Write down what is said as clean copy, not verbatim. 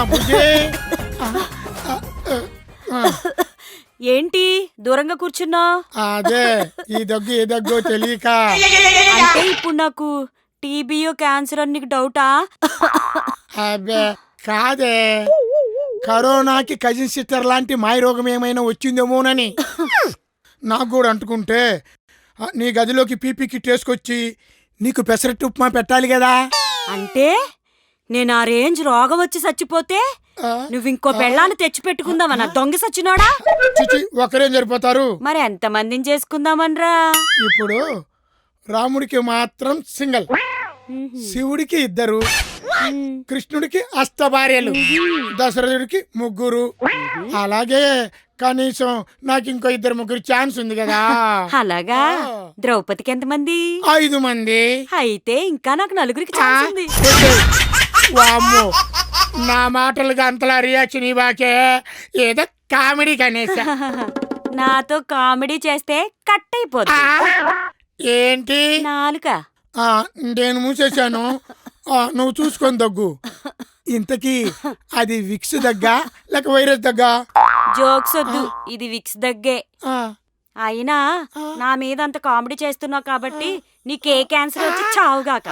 బుజ్జి. ఏంటి దూరంగా కూర్చున్నా? అదే ఈ దగ్గు ఏ దగ్గో తెలియక. అంటే ఇప్పుడు నాకు టీబీయో క్యాన్సర్ అని నీకు డౌటా? అబ్బే కాదే, కరోనాకి కజిన్ సిస్టర్ లాంటి మాయ రోగం ఏమైనా వచ్చిందేమోనని. నాకు కూడా అంటుకుంటే నీ గదిలోకి పీపీ కిట్ వేసుకొచ్చి నీకు పెసరట్టు ఉప్మా పెట్టాలి కదా. అంటే నేను ఆ రేంజ్ రోగం వచ్చి చచ్చిపోతే నువ్వు ఇంకో పెళ్ళాన్ని తెచ్చి పెట్టుకుందామన్నా దొంగ సచ్చినోడా? చిచి, ఒకరేం సరిపోతారు. మరి ఎంత మందిని చేసుకుందామనరా? ఇప్పుడు రాముడికి మాత్రం సింగల్, శివుడికి 2, కృష్ణుడికి అష్టభార్యలు, దశరథుడికి 3, అలాగే కనీసం నాకు ఇంకో 2-3 ఛాన్స్ ఉంది కదా. అలాగా? ద్రౌపదికి ఎంతమంది? 5 మంది. అయితే ఇంకా నాకు 4 ఛాన్స్ ఉంది. వామ్మో, నా మాటలుగా అంతలా రియాక్షన్ ఇవ్వకే, ఏదో కామెడీ కనేసా. నాతో కామెడీ చేస్తే కట్ అయిపోతుంది. ఏంటి నాలుక? నేను మూసేశాను, నువ్వు చూసుకొని దగ్గు. ఇంతకీ అది విక్స్ దగ్గా లేక వైరస్ దగ్గా? జోక్స్ వద్దు, ఇది విక్స్ దగ్గే. అయినా నా మీద అంత కామెడీ చేస్తున్నావు కాబట్టి నీకే క్యాన్సర్ వచ్చి చావుగాక.